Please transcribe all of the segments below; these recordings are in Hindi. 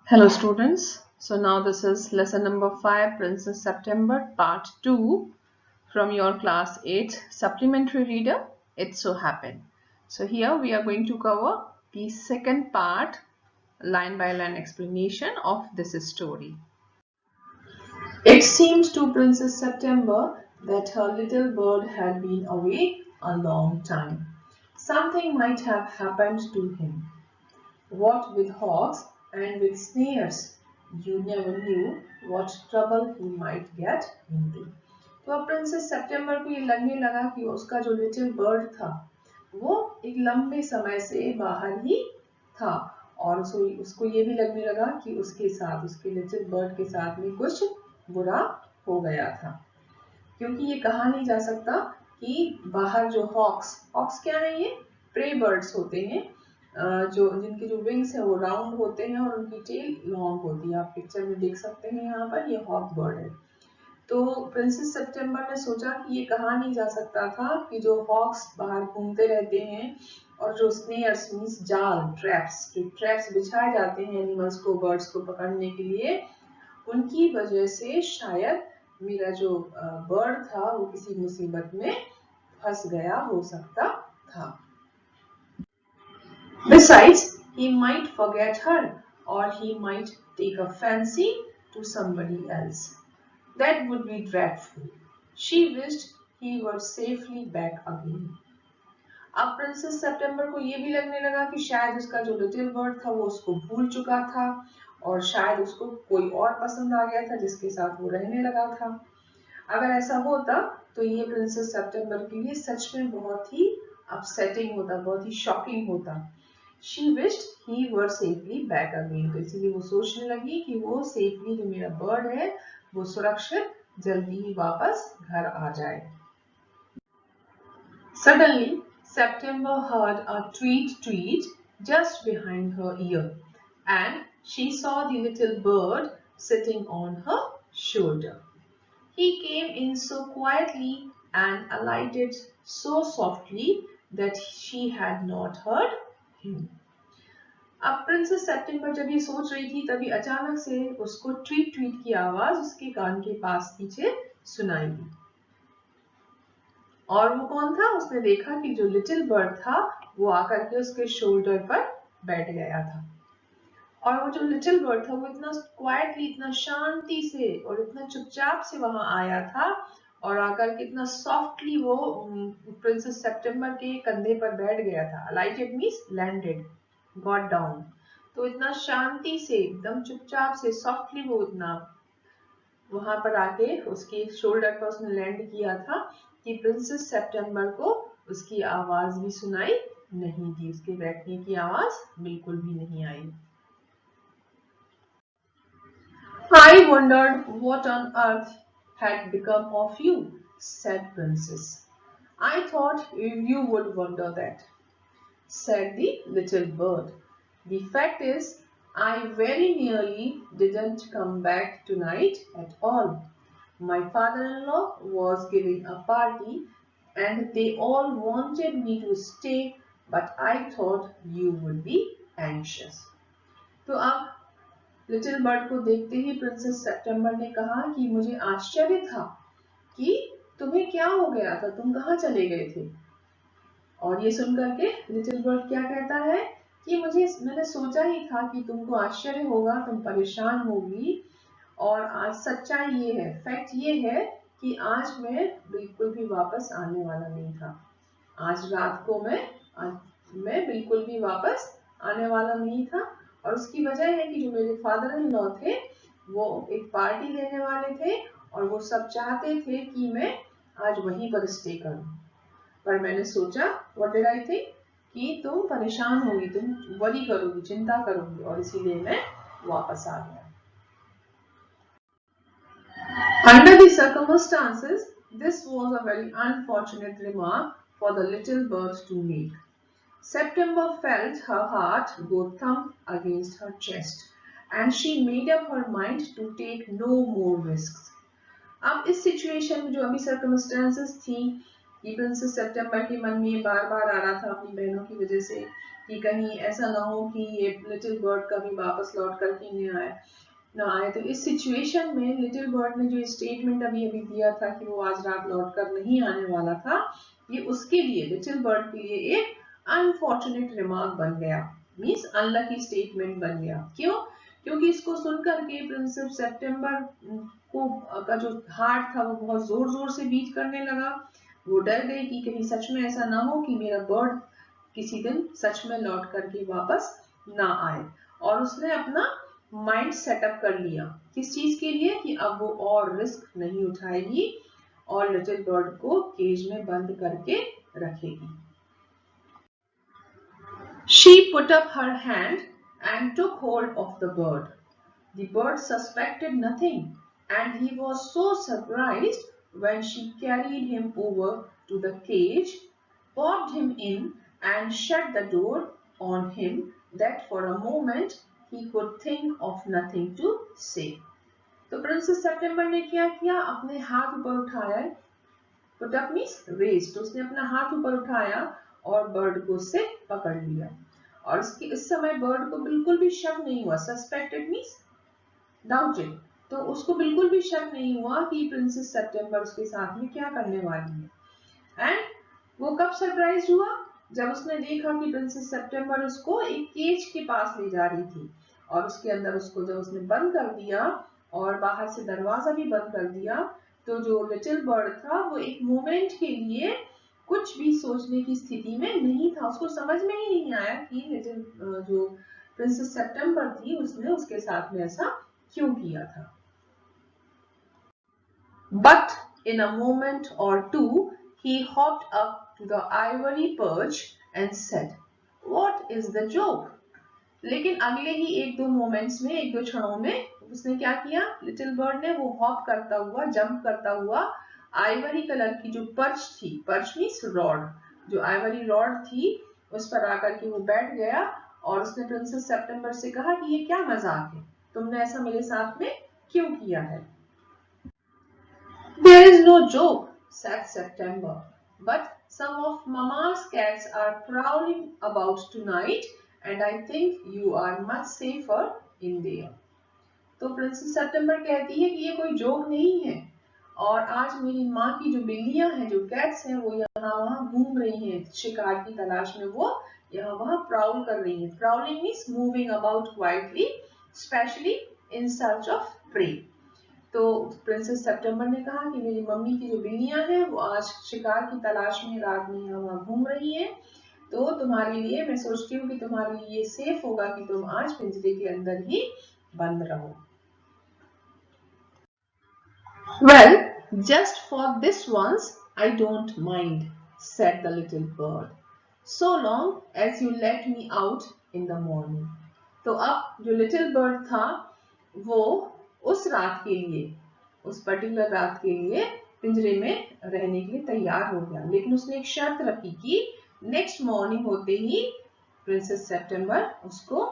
Hello students. So now this is lesson number 5, Princess September, part 2 from your class 8 supplementary reader, It So Happened. So here we are going to cover the second part, line by line explanation of this story. It seemed to Princess September that her little bird had been away a long time. Something might have happened to him. What with hawks and with snares, you never knew what trouble he might get into. तो अब प्रिंसेस सितंबर को ये लगने लगा कि उसका जो लिटिल बर्ड था वो एक लंबे समय से बाहर ही था और उसको ये भी लगने लगा कि उसके साथ उसके लिटिल बर्ड के साथ में कुछ बुरा हो गया था, क्योंकि ये कहा नहीं जा सकता कि बाहर जो हॉक्स क्या है, ये प्रे बर्ड्स होते हैं जो जिनके जो विंग्स है वो राउंड होते हैं और उनकी टेल लॉन्ग होती है। आप पिक्चर में देख सकते हैं, यहाँ पर ये हॉक बर्ड है। तो प्रिंसेस सितंबर ने सोचा कि ये कहा नहीं जा सकता था कि जो हॉक्स बाहर घूमते रहते हैं और जो स्नेयर्स मींस जाल ट्रैप्स बिछाए जाते हैं एनिमल्स को, बर्ड्स को पकड़ने के लिए, उनकी वजह से शायद मेरा जो बर्ड था वो किसी मुसीबत में फंस गया हो सकता था। Besides, he might forget her or he might take a fancy to somebody else. That would be dreadful. She wished he were safely back again. अब प्रिंसेस सितंबर को ये भी लगने लगा कि शायद उसका जो लिटिल बर्ड था वो उसको भूल चुका था और शायद उसको कोई और पसंद आ गया था जिसके साथ वो रहने लगा था। अगर ऐसा होता तो ये प्रिंसेस सितंबर के लिए सच में बहुत ही अपसेटिंग होता, बहुत ही शॉकिंग होता। She wished he were safely back again. तो इसीलिए वो सोचने लगी कि वो सेफली जो मेरा बर्ड है वो सुरक्षित जल्दी ही वापस घर आ जाए। Suddenly, September heard a tweet just behind her ear, and she saw the little bird sitting on her shoulder. He came in so quietly and alighted so softly that she had not heard him. अब प्रिंसेस सितंबर जब ये सोच रही थी तभी अचानक से उसको ट्वीट की आवाज उसके कान के पास पीछे सुनाई दी। और वो कौन था? उसने देखा कि जो लिटिल बर्ड था वो आकर के उसके शोल्डर पर बैठ गया था और वो जो लिटिल बर्ड था वो इतना क्वाइटली, इतना शांति से और इतना चुपचाप से वहां आया था और आकर के इतना सॉफ्टली वो प्रिंसेस सितंबर के कंधे पर बैठ गया था। अलाइटेड मींस लैंडेड, गॉट डाउन। तो इतना शांति से, एकदम चुपचाप से, सॉफ्टली वो इतना वहां पर आके उसके शोल्डर पर उसने लैंड किया था कि प्रिंसेस सितंबर को उसकी आवाज भी सुनाई नहीं दी, उसके बैठने की आवाज बिल्कुल भी नहीं आई। I wondered what on earth had become of you, said Princess. I thought you would wonder that, said the little bird. The fact is, I very nearly didn't come back tonight at all. My father-in-law was giving a party and they all wanted me to stay, but I thought you would be anxious. तो अब लिटिल बर्ड को देखते ही प्रिंसेस सितंबर ने कहा कि मुझे आश्चर्य था कि तुम्हें क्या हो गया था, तुम कहाँ चले गए थे। और ये सुनकर के लिटिल बर्ड क्या कहता है कि मैंने सोचा ही था कि तुमको आश्चर्य होगा, तुम परेशान होगी, और आज सच्चाई ये है, फैक्ट ये है कि आज मैं बिल्कुल भी वापस आने वाला नहीं था। आज रात को मैं बिल्कुल भी वापस आने वाला नहीं था और उसकी वजह है कि जो मेरे फादर इन लॉ थे वो एक पार्टी देने वाले थे और वो सब चाहते थे कि मैं आज वहीं पर स्टे करूं, पर मैंने सोचा, व्हाट डिड आई थिंक, कि तुम परेशान होगी, तुम वरी करोगी, चिंता करोगी, और इसीलिए मैं वापस आ गया। Under the circumstances, this was a very unfortunate remark for the little bird to make. September felt her heart go thump against her chest, and she made up her mind to take no more risks. अब इस सिचुएशन में जो अभी सर्कमस्टेंसेस थी, ये प्रिंसेस सितंबर के मन में बार बार आ रहा था अपनी बहनों की वजह से कि कहीं ऐसा ना हो कि ये लिटिल बर्ड कभी वापस लौट कर के नहीं आए। तो इस सिचुएशन में लिटिल बर्ड ने जो स्टेटमेंट अभी अभी दिया था कि वो आज रात लौट कर नहीं आने वाला था, ये उसके लिए, लिटिल बर्ड के लिए एक अनफॉर्चुनेट रिमार्क बन गया, मीन्स अनलकी स्टेटमेंट बन गया। क्यों? क्योंकि इसको सुनकर के प्रिंसेस सितंबर को का जो हार्ट था वो बहुत जोर जोर से बीट करने लगा। वो डर गई कि कहीं सच में ऐसा ना हो कि मेरा बर्ड किसी दिन सच में लौट करके वापस ना आए। और उसने अपना माइंड सेटअप कर लिया, किस चीज के लिए, कि अब वो और रिस्क नहीं उठाएगी और लिटिल बर्ड को केज में बंद करके रखेगी। She put up her hand and took hold of the bird. The bird suspected nothing, and he was so surprised when she carried him over to the cage, popped him in, and shut the door on him that for a moment he could think of nothing to say. तो प्रिंसेस सितंबर ने क्या किया, अपने हाथ ऊपर उठाया, पुट अप मीन्स रेज, तो उसने अपना हाथ ऊपर उठाया और बर्ड को उससे पकड़ लिया। और इस समय बर्ड को बिल्कुल भी शक नहीं हुआ, सस्पेक्टेड मीन्स डाउटेड, तो उसको बिल्कुल भी शक नहीं हुआ कि प्रिंसेस सितंबर उसके साथ में क्या करने वाली है। एंड वो कब सरप्राइज हुआ, जब उसने देखा कि प्रिंसेस सितंबर उसको एक केज के पास ले जा रही थी और उसके अंदर उसको जब उसने बंद कर दिया और बाहर से दरवाजा भी बंद कर दिया, तो जो लिटिल बर्ड था वो एक मोमेंट के लिए कुछ भी सोचने की स्थिति में नहीं था। उसको समझ में ही नहीं आया कि लिटिल जो प्रिंसेस सितंबर थी उसने उसके साथ में ऐसा क्यों किया था। But in a moment or two he hopped up to the ivory perch and said, "What is the joke?" लेकिन अगले ही एक दो मोमेंट्स में, एक दो क्षणों में उसने क्या किया, लिटिल बर्ड ने वो हॉप करता हुआ, जंप करता हुआ आइवरी कलर की जो पर्च थी, पर्च मीन्स रॉड, जो आइवरी रॉड थी उस पर आकर के वो बैठ गया और उसने प्रिंसेस सितंबर से कहा कि ये क्या मजाक है, तुमने ऐसा मेरे साथ में क्यों किया है। There is no joke, said September, but some of Mama's cats are prowling about tonight and I think you are much safer in there. तो प्रिंसेस सितंबर कहती है कि ये कोई जोक नहीं है और आज मेरी माँ की जो बिल्लियां हैं, जो कैट्स हैं, वो यहाँ वहाँ घूम रही हैं, शिकार की तलाश में वो यहाँ वहाँ प्राउल कर रही हैं। Prowling means moving about quietly, specially in search of prey. तो प्रिंसेस सितंबर ने कहा कि मेरी मम्मी की जो बिल्लियां हैं वो आज शिकार की तलाश में रात में यहाँ वहाँ घूम रही हैं, तो तुम्हारे लिए मैं सोचती हूँ कि तुम्हारे लिए ये सेफ होगा कि तुम आज पिंजरे के अंदर ही बंद रहो। Well, just for this once I don't mind, said the little bird, so long as you let me out in the morning. तो अब जो लिटिल बर्ड था वो उस रात के लिए, उस पर्टिकुलर रात के लिए पिंजरे में रहने के लिए तैयार हो गया, लेकिन उसने एक शर्त रखी कि नेक्स्ट मॉर्निंग होते ही प्रिंसेस सितंबर उसको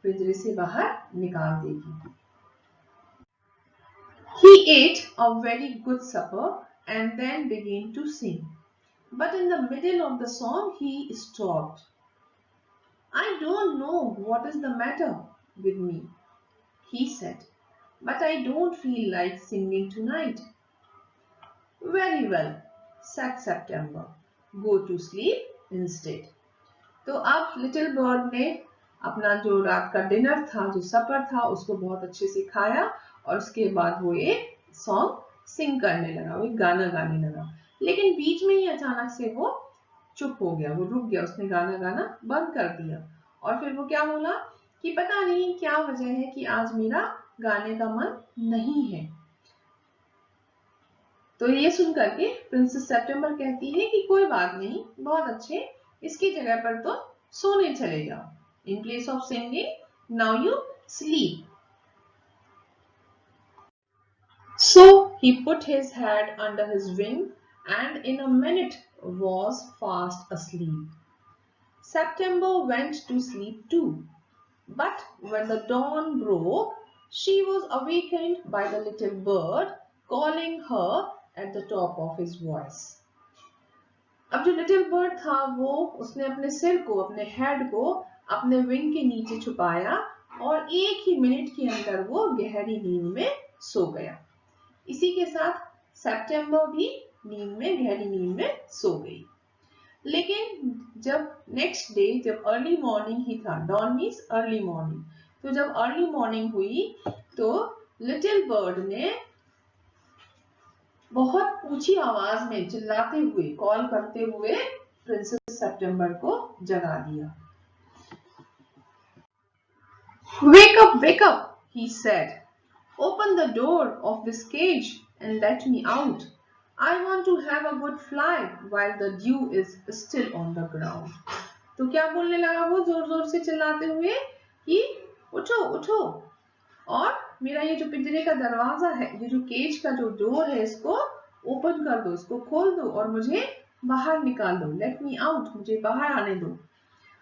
पिंजरे से बाहर निकाल देगी। He ate a very good supper and then began to sing, but in the middle of the song he stopped. I don't know what is the matter with me, he said, but I don't feel like singing tonight. Very well, said September. Go to sleep instead. तो अब लिटिल बर्ड ने अपना जो रात का डिनर था, जो सपर था, उसको बहुत अच्छे से खाया और उसके बाद वो एक सॉन्ग सिंग करने लगा, वो एक गाना गाने लगा, लेकिन बीच में ही अचानक से वो चुप हो गया, वो रुक गया, उसने गाना गाना बंद कर दिया और फिर वो क्या बोला कि पता नहीं क्या वजह है कि आज मेरा गाने का मन नहीं है। तो ये सुन करके प्रिंसेस सितंबर कहती है कि कोई बात नहीं, बहुत अच्छे, इसकी जगह पर तो सोने चले जाओ। In place of singing, now you sleep. So he put his head under his wing and in a minute was fast asleep. September went to sleep too, but when the dawn broke, she was awakened by the little bird calling her at the top of his voice. अब जो लिटिल बर्ड था वो उसने अपने सिर को, अपने हेड को अपने विंग के नीचे छुपाया और एक ही मिनट के अंदर वो गहरी नींद में सो गया। इसी के साथ सितंबर भी गहरी नींद में सो गई। लेकिन जब नेक्स्ट डे, जब अर्ली मॉर्निंग ही था, डॉन मीन्स अर्ली मॉर्निंग, तो जब अर्ली मॉर्निंग हुई तो लिटिल बर्ड ने बहुत ऊंची आवाज में चिल्लाते हुए, कॉल करते हुए प्रिंसेस सितंबर को जगा दिया। wake up, he said. Open the door of this cage and let me out. I want to have a good fly while the dew is still on the ground. तो क्या बोलने लगा वो जोर जोर से चिल्लाते हुए कि उठो उठो, और मेरा ये जो पिंजरे का दरवाजा है, ये जो केज का जो डोर है, इसको ओपन कर दो, इसको खोल दो और मुझे बाहर निकाल दो। लेट मी आउट, मुझे बाहर आने दो।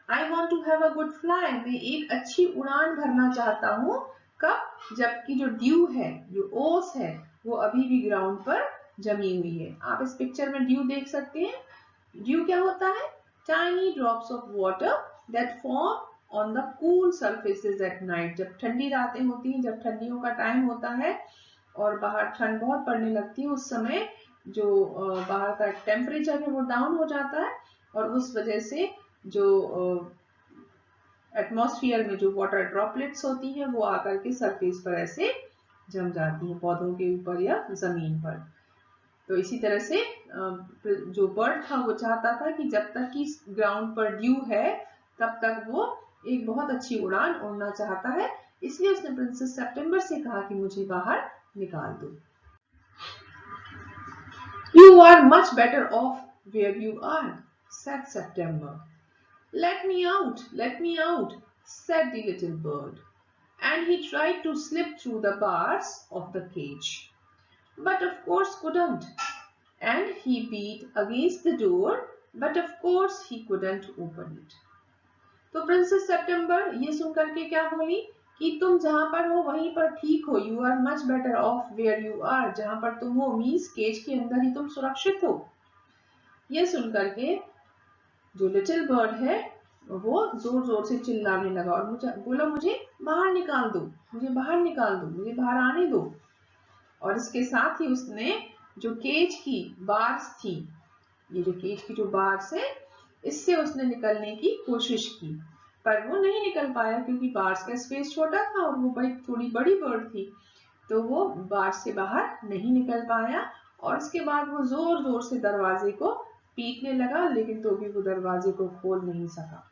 I want to have a good fly, मैं एक अच्छी उड़ान भरना चाहता हूँ। कब? जबकि जो ड्यू है, जो ओस है, वो अभी भी ग्राउंड पर जमी हुई है। आप इस पिक्चर में ड्यू देख सकते हैं। ड्यू क्या होता है? Tiny drops of water that form on the cool surfaces at night. जब ठंडी रातें होती हैं, जब ठंडियों का टाइम होता है और बाहर ठंड बहुत पड़ने लगती है, उस समय जो बाहर का टेम्परेचर है वो डाउन हो जाता है और उस वजह से जो एटमॉस्फेयर में जो वाटर ड्रॉपलेट्स होती हैं वो आकर के सरफेस पर ऐसे जम जाती हैं, पौधों के ऊपर या जमीन पर। तो इसी तरह से जो बर्ड था वो चाहता था कि जब तक कि ग्राउंड पर ड्यू है तब तक वो एक बहुत अच्छी उड़ान उड़ना चाहता है। इसलिए उसने प्रिंसेस सितंबर से कहा कि मुझे बाहर निकाल दो। You are much better off where you are, said September. Let me out, said the little bird, and he tried to slip through the bars of the cage, but of course couldn't. And he beat against the door, but of course he couldn't open it. तो प्रिंसेस सितंबर ये सुनकर के क्या बोली कि तुम जहां पर हो वहीं पर ठीक हो। You are much better off where you are, जहां पर तुम हो मीन्स केज के अंदर ही तुम सुरक्षित हो। ये सुनकर के जो लिटिल बर्ड है वो जोर जोर से चिल्लाने लगा और मुझे बोला, मुझे बाहर निकाल दो, मुझे बाहर निकाल दो, मुझे बाहर आने दो। और इसके साथ ही उसने जो केज की बार्स थी, ये जो केज की जो बार्स है, इससे उसने निकलने की कोशिश की, पर वो नहीं निकल पाया क्योंकि बार्स का स्पेस छोटा था और वो थोड़ी बड़ी बर्ड थी, तो वो बार्स से बाहर नहीं निकल पाया। और उसके बाद वो जोर जोर से दरवाजे को पीटने लगा, लेकिन तो भी वो दरवाजे को खोल नहीं सका।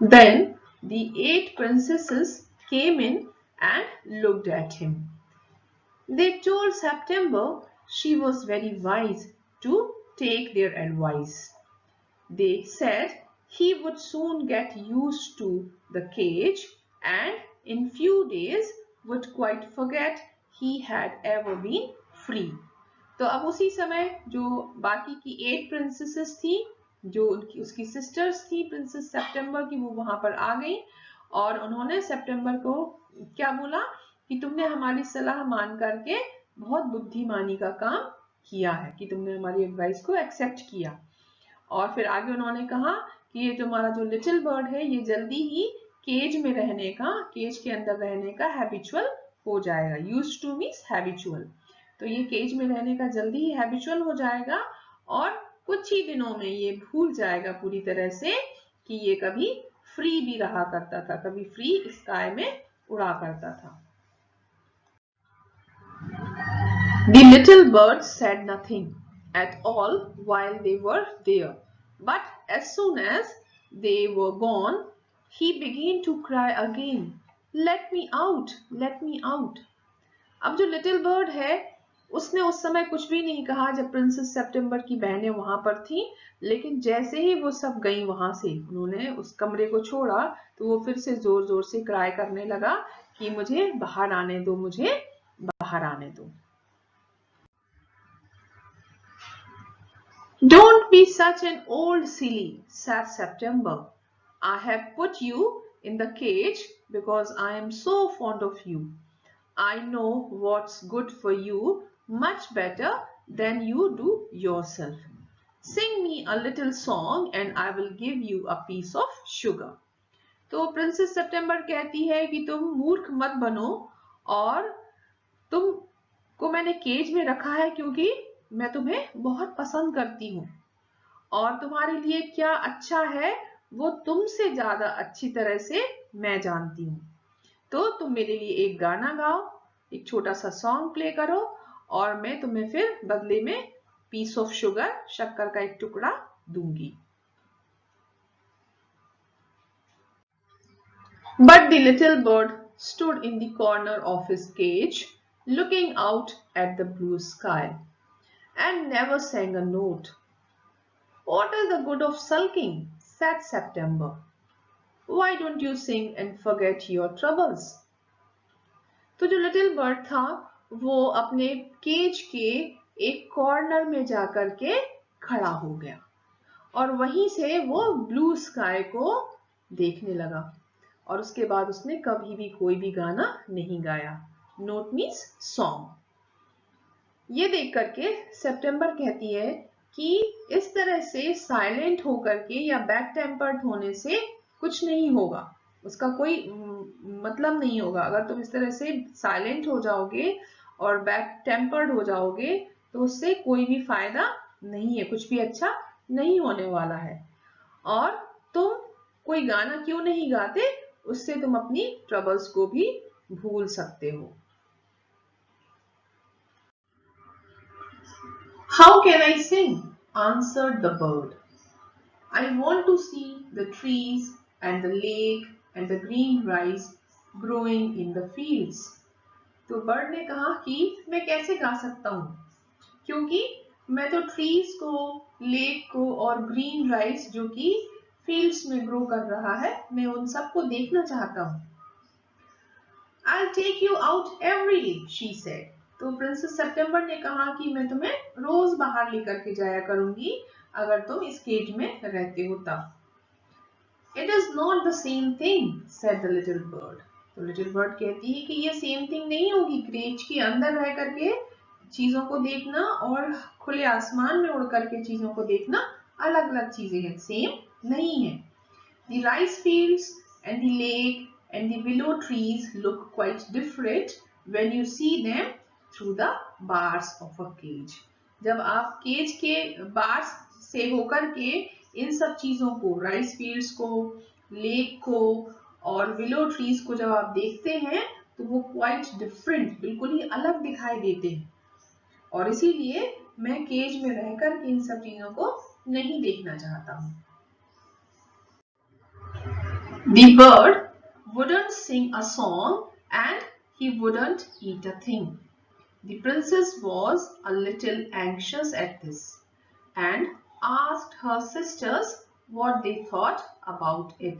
Then the 8 princesses came in and looked at him. They told September she was very wise to take their advice. They said he would soon get used to the cage and in few days would quite forget he had ever been free. तो अब उसी समय जो बाकी की 8 प्रिंसेसेस थी, जो उसकी सिस्टर्स थी प्रिंसेस सितंबर की, वो वहां पर आ गई और उन्होंने सितंबर को क्या बोला कि तुमने हमारी सलाह मान करके बहुत बुद्धिमानी का काम किया है, कि तुमने हमारी एडवाइस को एक्सेप्ट किया। और फिर आगे उन्होंने कहा कि ये तुम्हारा जो लिटिल बर्ड है ये जल्दी ही केज में रहने का, केज के अंदर रहने का हैबिचुअल हो जाएगा। यूज्ड टू मींस हैबिचुअल, तो ये केज में रहने का जल्दी ही हैबिचुअल हो जाएगा और कुछ ही दिनों में ये भूल जाएगा पूरी तरह से कि ये कभी फ्री भी रहा करता था, कभी फ्री स्काई में उड़ा करता था। The little bird said nothing at all while they were there, but as soon as they were gone, he began to cry again, "Let me out, let me out." अब जो लिटिल बर्ड है उसने उस समय कुछ भी नहीं कहा जब प्रिंसेस सितंबर की बहनें वहां पर थी, लेकिन जैसे ही वो सब गई वहां से, उन्होंने उस कमरे को छोड़ा, तो वो फिर से जोर जोर से क्राई करने लगा कि मुझे बाहर आने दो, मुझे बाहर आने दो। Don't be such an old silly, said September. I have put you in the cage because I am so fond of you. I know what's good for you much better than you do yourself. Sing me a little song and I will give you a piece of sugar. तो प्रिंसेस सितंबर कहती है कि तुम मूर्ख मत बनो और तुम को मैंने केज में रखा है क्योंकि मैं तुम्हें बहुत पसंद करती हूँ और तुम्हारे लिए क्या अच्छा है वो तुमसे ज्यादा अच्छी तरह से मैं जानती हूँ। तो तुम मेरे लिए एक गाना गाओ, एक छोटा सा सॉन्ग प्ले करो और मैं तुम्हें फिर बदले में पीस ऑफ शुगर, शक्कर का एक टुकड़ा दूंगी। But the little bird stood in the corner of his cage, looking out at the blue sky, and never sang a note. What is the good of sulking? Said September. Why don't you sing and forget your troubles? तो जो लिटिल बर्ड था वो अपने केज के एक कॉर्नर में जाकर के खड़ा हो गया और वहीं से वो ब्लू स्काई को देखने लगा और उसके बाद उसने कभी भी कोई भी गाना नहीं गाया। Note means song. ये देख करके सितंबर कहती है कि इस तरह से साइलेंट होकर के या बैक टेम्पर्ड होने से कुछ नहीं होगा, उसका कोई मतलब नहीं होगा। अगर तुम इस तरह से साइलेंट हो जाओगे और बैक टेम्पर्ड हो जाओगे तो उससे कोई भी फायदा नहीं है, कुछ भी अच्छा नहीं होने वाला है। और तुम कोई गाना क्यों नहीं गाते, उससे तुम अपनी ट्रबल्स को भी भूल सकते हो। How can I sing? Answered the bird. I want to see the trees and the lake and the green rice growing in the fields. तो बर्ड ने कहा कि मैं कैसे गा सकता हूँ, क्योंकि मैं तो ट्रीज को, लेक को और ग्रीन राइस जो कि फील्ड्स में ग्रो कर रहा है, मैं उन सबको देखना चाहता हूँ। I'll take you out every day, she said. तो प्रिंसेस सितंबर ने कहा कि मैं तुम्हें रोज बाहर लेकर के जाया करूंगी अगर तुम इस केज में रहते हो तब। It is not the same thing, said the little bird. तो लिटिल बर्ड कहती है कि ये सेम थिंग नहीं होगी, केज के अंदर रह करके चीजों को देखना और खुले आसमान में उड़ करके चीजों को देखना अलग अलग चीजें हैं, सेम नहीं है। The rice fields and the lake and the willow trees look quite different when you see them through the bars of a cage. जब आप केज के बार्स से होकर के इन सब चीजों को, राइस फील्ड्स को, लेक को और विलो ट्रीज को जब आप देखते हैं तो वो क्वाइट डिफरेंट, बिल्कुल ही अलग दिखाई देते हैं और इसीलिए मैं केज में रहकर के इन सब चीजों को नहीं देखना चाहता हूँ। The bird wouldn't sing a song and he wouldn't eat a thing. The princess was a little anxious at this and asked her sisters what they thought about it.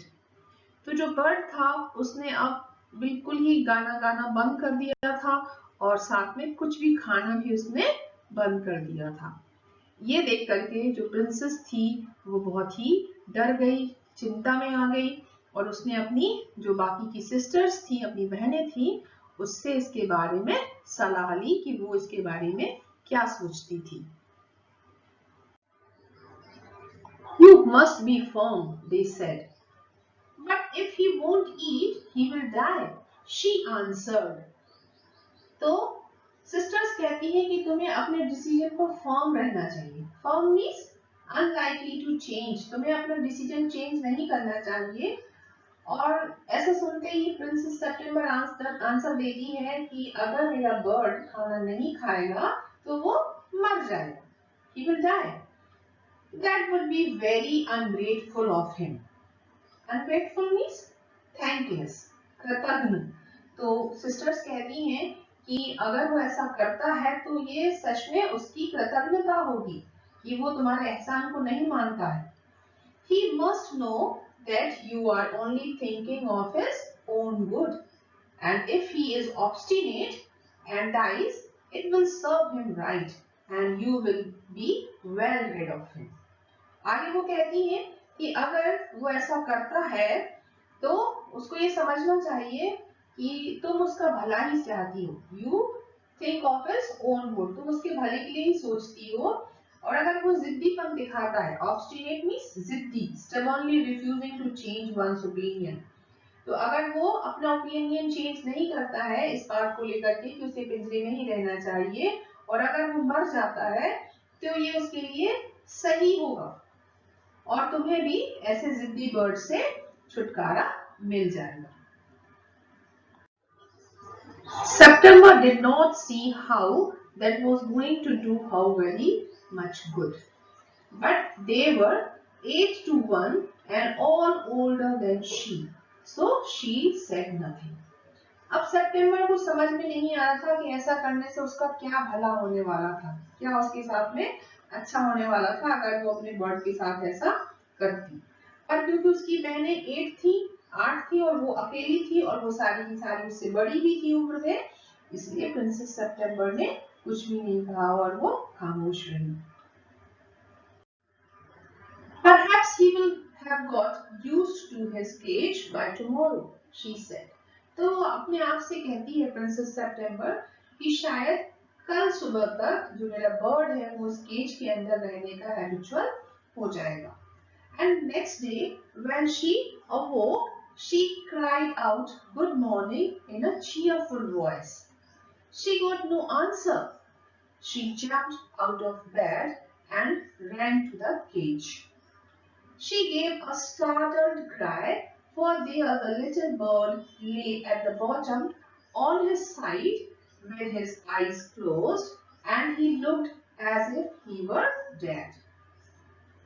तो जो बर्ड था उसने अब बिल्कुल ही गाना गाना बंद कर दिया था और साथ में कुछ भी खाना भी उसने बंद कर दिया था। ये देख करके जो प्रिंसेस थी वो बहुत ही डर गई, चिंता में आ गई और उसने अपनी जो बाकी की सिस्टर्स थी, अपनी बहनें थी, उससे इसके बारे में सलाह ली कि वो इसके बारे में क्या सोचती थी। You must be firm, they said. But if he won't eat, he will die, she answered. तो सिस्टर्स कहती है कि तुम्हें अपने डिसीजन पर फर्म रहना चाहिए। Firm means unlikely to change, तुम्हें अपना डिसीजन चेंज नहीं करना चाहिए। और ऐसा सुनते ही प्रिंसेस सितंबर आंसर देती है कि अगर मेरा बर्ड खाना नहीं खाएगा तो वो मर जाएगा, he will die. That would be very ungrateful of him. Ungrateful means thankless, कृतज्ञ। तो सिस्टर्स कहती हैं कि अगर वो ऐसा करता है तो ये सच में उसकी कृतज्ञता होगी कि वो तुम्हारे एहसान को नहीं मानता है। He must know that you are only thinking of his own good, and if he is obstinate and dies, it will serve him right, and you will be well rid of him. आगे वो कहती है कि अगर वो ऐसा करता है तो उसको ये समझना चाहिए कि तुम उसका भला ही चाहती हो। You think of his own good, तुम उसके भले के लिए ही सोचती हो। और अगर वो जिद्दीपन दिखाता है, obstinate means जिद्दी, stubbornly refusing to change one's opinion, तो अगर वो अपना ओपिनियन चेंज नहीं करता है इस बात को लेकर के कि उसे पिंजरे में ही रहना चाहिए, और अगर वो मर जाता है तो ये उसके लिए सही होगा और तुम्हें भी ऐसे जिद्दी बर्ड से छुटकारा मिल जाएगा। September did not see how that was going to do her very much good, but they were 8 to 1 and all older than she, so she said nothing. अब सितंबर को समझ में नहीं आ रहा था कि ऐसा करने से उसका क्या भला होने वाला था, क्या उसके साथ में अच्छा होने वाला था अगर वो अपने बर्ड के साथ ऐसा करती। पर क्योंकि उसकी बहनें 8 थी और वो अकेली थी और वो सारी की सारी उससे बड़ी भी थी उम्र में, इसलिए प्रिंसेस सितंबर ने कुछ भी नहीं कहा और वो खामोश रही। Perhaps he will have got used to his cage by tomorrow, she said. तो वो अपने आप से कहती है प्रिंसेस सितंबर कि शायद कल सुबह तक जो मेरा बर्ड है वो उस केज के अंदर रहने का हैबिचुअल हो जाएगा। And next day when she awoke, she cried out good morning in a cheerful voice. She got no answer. She jumped out of bed and ran to the cage. She gave a startled cry, for there the little bird lay at the bottom on his side with his eyes closed, and he looked as if he were dead.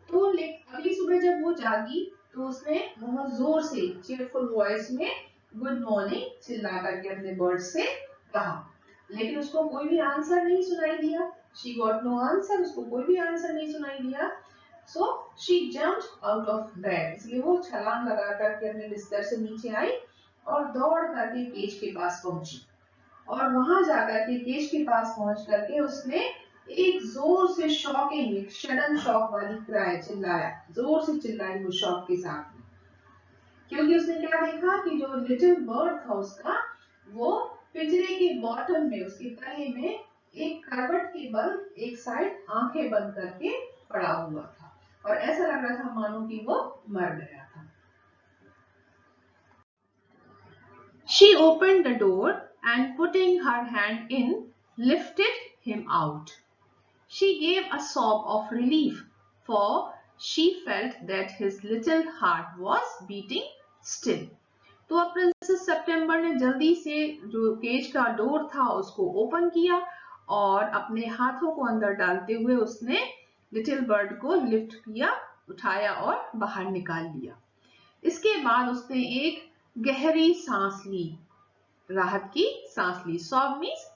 तो अगली सुबह जब वो जागी तो उसने बहुत जोर से चीयरफुल वॉइस में गुड मॉर्निंग चिल्ला करके अपने बर्ड से कहा, लेकिन उसको कोई भी आंसर नहीं सुनाई दिया। She got no answer, उसको कोई भी आंसर नहीं सुनाई दिया। So she jumped out of bed, इसलिए वो छलांग लगा करके अपने बिस्तर से नीचे आई और दौड़ करके केज के पास पहुंची, और वहां जाकर के केज के पास पहुंच करके उसने एक जोर से शॉकिंग सडन शॉक वाली क्राई चिल्लाया, जोर से चिल्लाई वो शॉक के साथ में, क्योंकि उसने क्या देखा कि जो लिटिल बर्ड था उसका वो पिंजरे के बॉटम में उसके तले में एक करवट के बल एक साइड आंखें बंद करके पड़ा हुआ था और ऐसा लग रहा था मानो कि वो मर गया था। She opened the door and putting her hand in, lifted him out. She gave a sob of relief, for she felt that his little heart was beating still. तो अब प्रिंसेस सितंबर ने जल्दी से जो केज का डोर था उसको ओपन किया और अपने हाथों को अंदर डालते हुए उसने लिटिल बर्ड को लिफ्ट किया, उठाया और बाहर निकाल लिया। इसके बाद उसने एक गहरी सांस ली, राहत की सांस ली। Sob means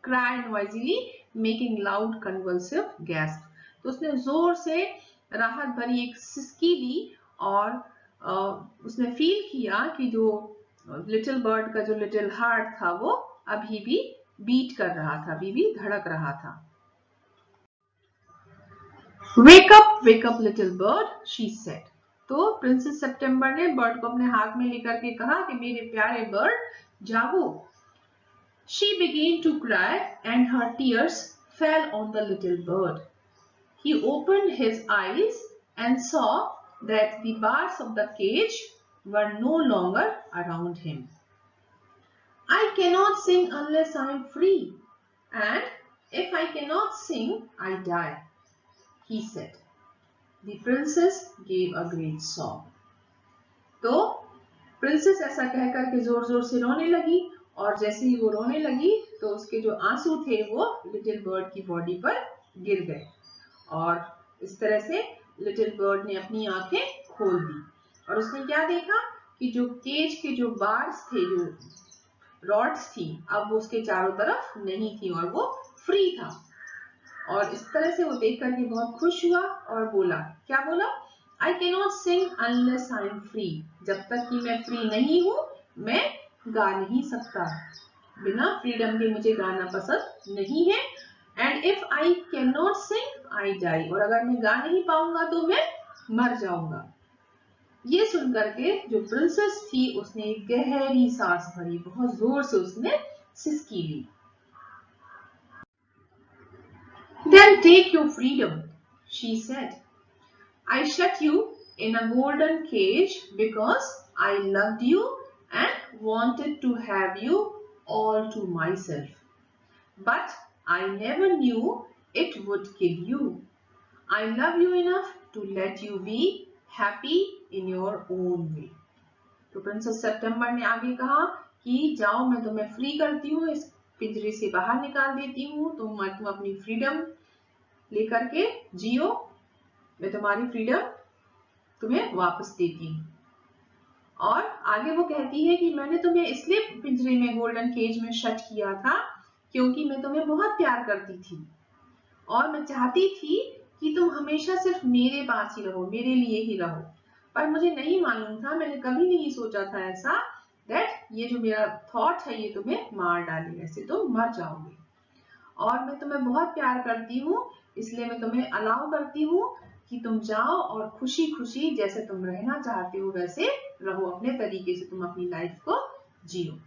cry noisily making loud convulsive gasp, तो उसने जोर से राहत भरी एक सिसकी ली और उसने फील किया कि जो लिटिल बर्ड का जो लिटिल हार्ट था वो अभी भी बीट कर रहा था, अभी भी धड़क रहा था। Wake up little bird, she said. तो प्रिंसेस सितंबर ने बर्ड को अपने हाथ में लेकर के कहा कि मेरे प्यारे बर्ड जागो। She began to cry and her tears fell on the little bird. He opened his eyes and saw that the bars of the cage were no longer around him. I cannot sing unless I am free, and if I cannot sing, I die, he said. The princess gave a great sob. तो प्रिंसेस ऐसा कहकर के जोर जोर से रोने लगी और जैसे ही वो रोने लगी तो उसके जो आंसू थे वो लिटिल बर्ड की बॉडी पर गिर गए और इस तरह से लिटिल बर्ड ने अपनी आंखें खोल दी और उसने क्या देखा कि जो केज के जो बार्स थे, जो रॉड्स थी, अब वो उसके चारों तरफ नहीं थी और वो फ्री था। और इस तरह से वो देख करके बहुत खुश हुआ और बोला, क्या बोला? I cannot sing unless I am free. जब तक कि मैं फ्री नहीं हूँ मैं गा नहीं सकता, बिना फ्रीडम के मुझे गाना पसंद नहीं है। And if I cannot sing, I die. और अगर मैं गा नहीं पाऊंगा तो मैं मर जाऊंगा। ये सुन करके जो प्रिंसेस थी उसने एक गहरी सांस भरी, बहुत जोर से उसने सिसकी ली। Then take your freedom, she said. I shut you in a golden cage because I loved you and wanted to have you all to myself. But I never knew it would kill you. I love you enough to let you be happy in your own way. तो प्रिंसेस सितंबर ने आगे कहा कि जाओ मैं तुम्हें फ्री करती हूँ, इस पिंजरे से बाहर निकाल देती हूँ, तुम अपनी फ्रीडम लेकर के जियो, मैं तुम्हारी फ्रीडम तुम्हें वापस देती हूँ। और आगे वो कहती है कि मैंने तुम्हें इसलिए पिंजरे में गोल्डन केज में शट किया था क्योंकि मैं तुम्हें बहुत प्यार करती थी और मैं चाहती थी कि तुम हमेशा सिर्फ मेरे पास ही रहो, मेरे लिए ही रहो। पर मुझे नहीं मालूम था, मैंने कभी नहीं सोचा था ऐसा दैट ये जो मेरा थॉट है ये तुम्हें मार डाले, ऐसे तुम मर जाओगे। और मैं तुम्हें बहुत प्यार करती हूँ, इसलिए मैं तुम्हें अलाउ करती हूँ कि तुम जाओ और खुशी खुशी जैसे तुम रहना चाहते हो वैसे रहो, अपने तरीके से तुम अपनी लाइफ को जियो।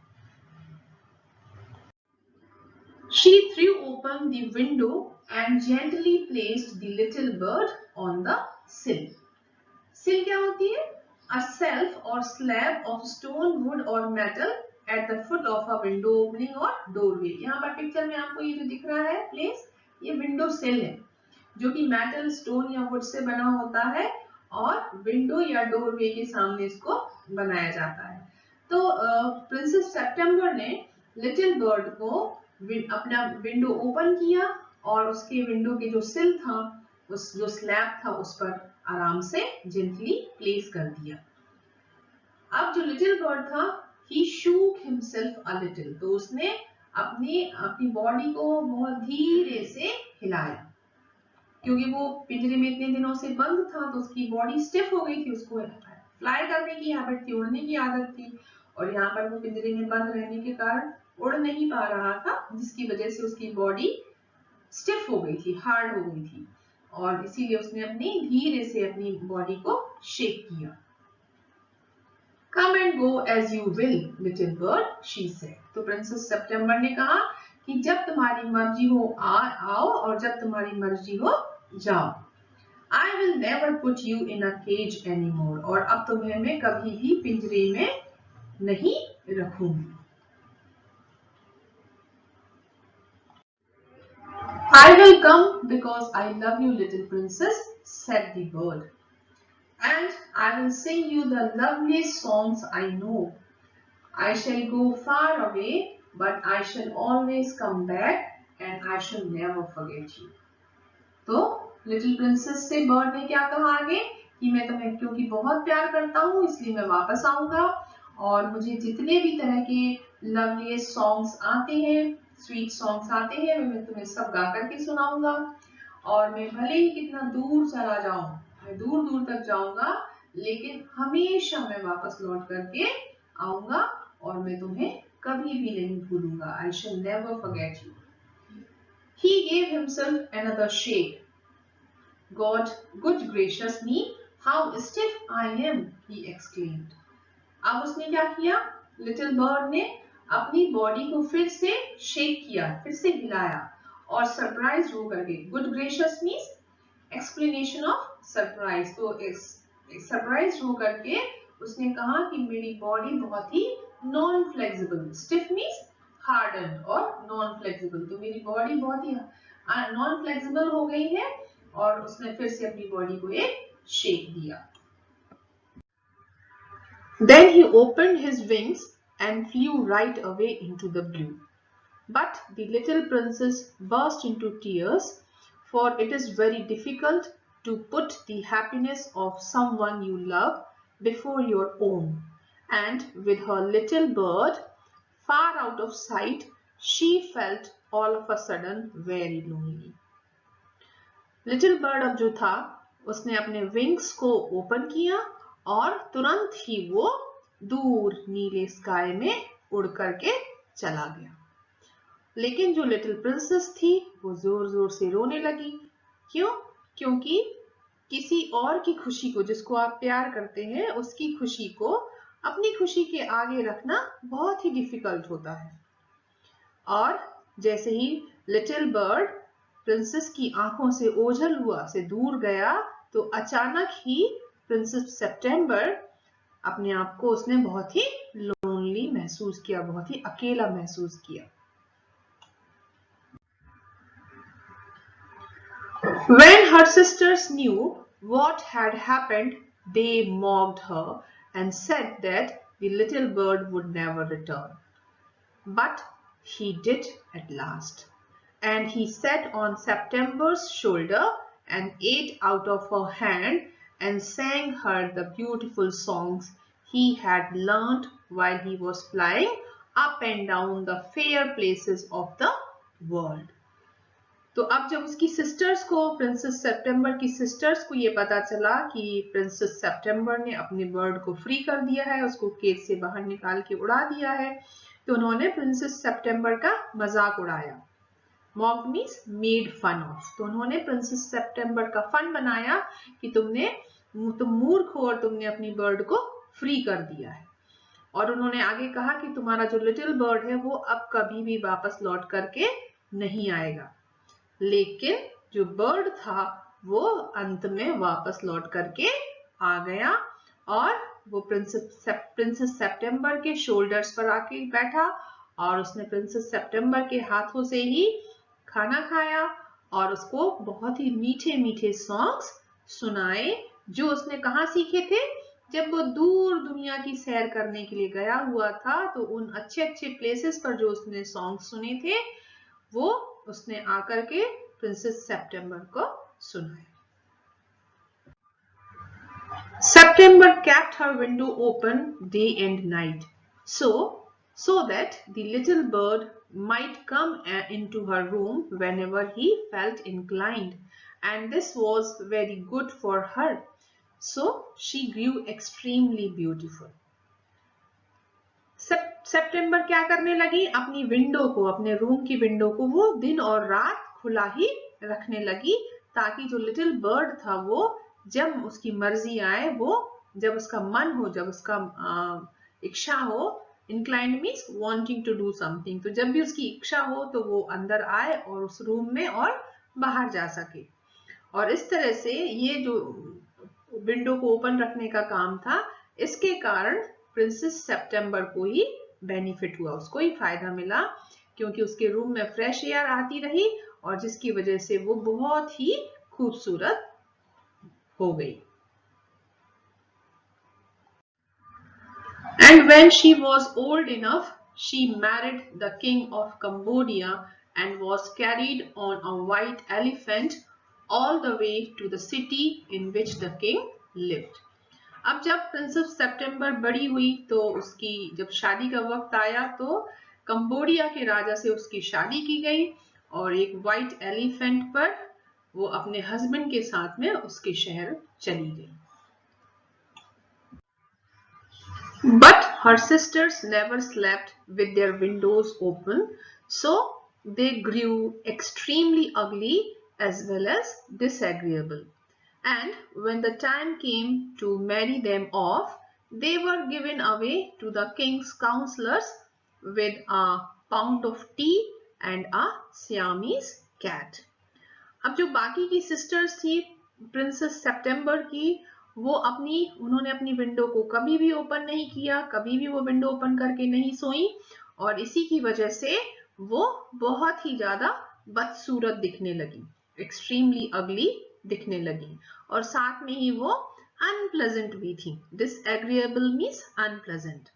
She threw open the window and gently placed the little bird on the sill. Sill क्या होती है? A shelf or slab of stone, wood or metal at the foot of a window opening or doorway. यहाँ पर पिक्चर में आपको ये जो दिख रहा है प्लेस, ये विंडो सिल है जो कि मेटल, स्टोन या वुड से बना होता है और विंडो या डोरवे के सामने इसको बनाया जाता है। तो प्रिंसेस सितंबर ने लिटिल बर्ड को अपना विंडो ओपन किया और उसके विंडो के जो सिल था, उस जो स्लैब था उस पर आराम से जेंटली प्लेस कर दिया। अब जो लिटिल बर्ड था, he shook himself a little, तो उसने अपनी बॉडी को बहुत धीरे से हिलाया क्योंकि वो पिंजरे में इतने दिनों से बंद था तो उसकी बॉडी स्टिफ हो गई थी, उसको फ्लाई करने की हैबिट थी, उड़ने की आदत थी और यहाँ पर वो पिंजरे में बंद रहने के कारण उड़ नहीं पा रहा था, जिसकी वजह से उसकी बॉडी स्टिफ हो गई थी, हार्ड हो गई थी और इसीलिए उसने धीरे से अपनी बॉडी को शेक किया। Come and go as you will, little bird, she said. तो प्रिंसेस सितंबर ने कहा कि जब तुम्हारी मर्जी हो आओ और जब तुम्हारी मर्जी हो जाओ। I will never put you in a cage anymore. और अब तुम्हें मैं कभी भी पिंजरे में नहीं रखूंगी। I will come because I love you, little princess, said the bird. And I will sing you the loveliest songs I know. I shall go far away, but I shall always come back and I shall never forget you. तो लिटिल प्रिंसेस से बर्ड ने क्या कहा आगे कि मैं तुम्हें क्योंकि बहुत प्यार करता हूँ इसलिए मैं वापस आऊंगा और मुझे जितने भी तरह के लवलीस्ट सॉन्ग्स आते हैं, स्वीट सॉन्ग्स आते हैं, मैं तुम्हें सब गा करके सुनाऊंगा और मैं भले ही कितना दूर चला जाऊं, मैं दूर दूर तक जाऊंगा लेकिन हमेशा मैं वापस लौट करके आऊंगा और मैं तुम्हें कभी भी नहीं भूलूंगा। I shall never forget you. He gave himself another shake. God, good gracious me, how stiff I am, he exclaimed. अब उसने क्या किया? लिटिल बर्ड ने अपनी बॉडी को फिर से शेक किया, फिर से हिलाया और सरप्राइज हो करके, good gracious means explanation of surprise, तो सरप्राइज हो करके उसने कहा कि मेरी बॉडी बहुत ही non flexible, stiff means harden और नॉन फ्लेक्सिबल, तो मेरी बॉडी बहुत ही नॉन फ्लेक्सिबल हो गई है और उसने फिर से अपनी बॉडी को एक शेक दिया। Then he opened his wings and flew right away into the blue. But the little princess burst into tears, for it is very difficult to put the happiness of someone you love before your own. And with her little bird far out of sight, she felt all of a sudden very lonely. Little bird अब जो था उसने अपने विंग्स को ओपन किया और तुरंत ही वो दूर नीले स्काई में उड़ करके चला गया। लेकिन जो लिटिल प्रिंसेस थी वो जोर जोर से रोने लगी। क्यों? क्योंकि किसी और की खुशी को, जिसको आप प्यार करते हैं, उसकी खुशी को अपनी खुशी के आगे रखना बहुत ही डिफिकल्ट होता है। और जैसे ही लिटिल बर्ड प्रिंसेस की आंखों से ओझल हुआ, से दूर गया, तो अचानक ही प्रिंसेस सितंबर अपने आप को उसने बहुत ही लोनली महसूस किया, बहुत ही अकेला महसूस किया। When her sisters knew what had happened, they mocked her and said that the little bird would never return. But he did at last, and he sat on September's shoulder and ate out of her hand and sang her the beautiful songs he had learnt while he was flying up and down the fair places of the world. तो अब जब उसकी सिस्टर्स को, प्रिंसेस सितंबर की सिस्टर्स को ये पता चला कि प्रिंसेस सितंबर ने अपने बर्ड को फ्री कर दिया है, उसको केज से बाहर निकाल के उड़ा दिया है, तो उन्होंने प्रिंसेस सितंबर का मजाक उड़ाया। Mock means made fun of. तो उन्होंने प्रिंसेस सितंबर का फन बनाया कि तुम मूर्ख हो और तुमने अपनी बर्ड को फ्री कर दिया है। और उन्होंने आगे कहा कि तुम्हारा जो लिटिल बर्ड है वो अब कभी भी वापस लौट करके नहीं आएगा। लेकिन जो बर्ड था वो अंत में वापस लौट करके आ गया और वो प्रिंसेस सितंबर के शोल्डर्स पर आके बैठा और उसने प्रिंसेस सितंबर के हाथों से ही खाना खाया और उसको बहुत ही मीठे मीठे सॉन्ग्स सुनाए, जो उसने कहाँ सीखे थे? जब वो दूर दुनिया की सैर करने के लिए गया हुआ था, तो उन अच्छे अच्छे प्लेसेस पर जो उसने सॉन्ग सुने थे वो उसने आकर के प्रिंसेस सितंबर को सुनाया। September kept her window open day and night, so that the little bird might come into her room whenever he felt inclined, and this was very good for her. So she grew extremely beautiful. सितंबर क्या करने लगी? अपनी विंडो को, अपने रूम की विंडो को वो दिन और रात खुला ही रखने लगी, ताकि जो लिटिल बर्ड था वो जब उसकी मर्जी आए, वो जब उसका मन हो, जब उसका इच्छा हो, inclined means wanting to do something, तो जब भी उसकी इच्छा हो तो वो अंदर आए और उस रूम में और बाहर जा सके। और इस तरह से ये जो विंडो को ओपन रखने का काम था, इसके कारण प्रिंसेस सितंबर को ही बेनिफिट हुआ, उसको ही फायदा मिला, क्योंकि उसके रूम में फ्रेश एयर आती रही और जिसकी वजह से वो बहुत ही खूबसूरत हो गई। And when she was old enough, she married the king of Cambodia and was carried on a white elephant all the way to the city in which the king lived. अब जब प्रिंसेस सितंबर बड़ी हुई तो उसकी जब शादी का वक्त आया तो कंबोडिया के राजा से उसकी शादी की गई और एक व्हाइट एलिफेंट पर वो अपने हस्बैंड के साथ में उसके शहर चली गई। But her sisters never slept with their windows open, so they grew extremely ugly as well as disagreeable. And when the time came to marry them off, they were given away to the king's counselors with a pound of tea and a Siamese cat. अब जो बाकी की सिस्टर्स थी प्रिंसेस सितंबर की, उन्होंने अपनी विंडो को कभी भी ओपन नहीं किया, कभी भी वो विंडो ओपन करके नहीं सोई और इसी की वजह से वो बहुत ही ज्यादा बदसूरत दिखने लगी, एक्सट्रीमली अगली दिखने लगी और साथ में ही वो अनप्लेजेंट भी थी। डिसएग्रीएबल मीन्स अनप्लेजेंट,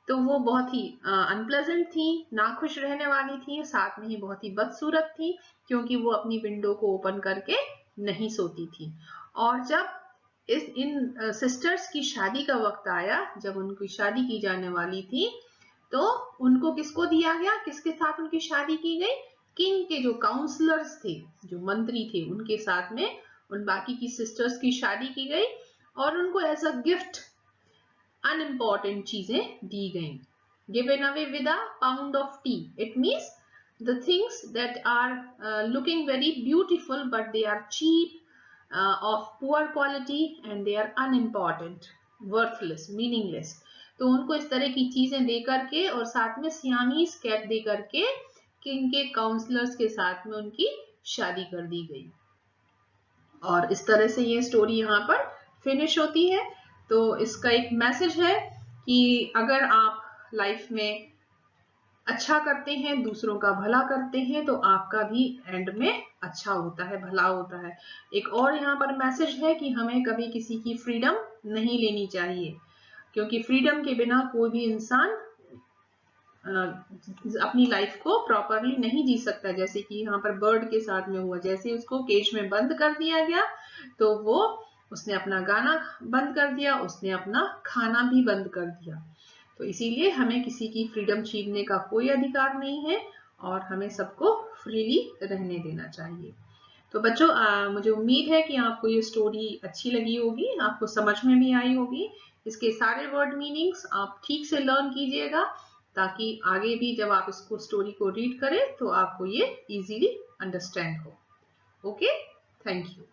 तो वो बहुत ही अनप्लेजेंट थी, नाखुश रहने वाली थी, साथ में ही बहुत ही बदसूरत थी क्योंकि वो अपनी विंडो को ओपन करके नहीं सोती थी। और जब इन सिस्टर्स की शादी का वक्त आया, जब उनकी शादी की जाने वाली थी, तो उनको किसको दिया गया, किसके साथ उनकी शादी की गई? किंग के जो काउंसलर्स थे, जो मंत्री थे, उनके साथ में उन बाकी की सिस्टर्स की शादी की गई और उनको एज अ गिफ्ट अनइम्पॉर्टेंट चीजें दी गई। Given away with a pound of tea, it means the things that are looking very beautiful but they are cheap, of poor quality and they are unimportant, worthless, meaningless. तो उनको इस तरह की चीजें दे करके और साथ में सियामीज कैट दे करके किंग के काउंसलर्स के साथ में उनकी शादी कर दी गई। और इस तरह से ये स्टोरी यहाँ पर फिनिश होती है। तो इसका एक मैसेज है कि अगर आप लाइफ में अच्छा करते हैं, दूसरों का भला करते हैं, तो आपका भी एंड में अच्छा होता है, भला होता है। एक और यहाँ पर मैसेज है कि हमें कभी किसी की फ्रीडम नहीं लेनी चाहिए, क्योंकि फ्रीडम के बिना कोई भी इंसान अपनी लाइफ को प्रॉपरली नहीं जी सकता। जैसे कि यहाँ पर बर्ड के साथ में हुआ, जैसे उसको केज में बंद कर दिया गया तो उसने अपना गाना बंद कर दिया, उसने अपना खाना भी बंद कर दिया। तो इसीलिए हमें किसी की फ्रीडम छीनने का कोई अधिकार नहीं है और हमें सबको फ्रीली रहने देना चाहिए। तो बच्चों, मुझे उम्मीद है कि आपको ये स्टोरी अच्छी लगी होगी, आपको समझ में भी आई होगी। इसके सारे वर्ड मीनिंग्स आप ठीक से लर्न कीजिएगा, ताकि आगे भी जब आप इसको स्टोरी को रीड करें तो आपको ये इजीली अंडरस्टैंड हो। Okay, thank you.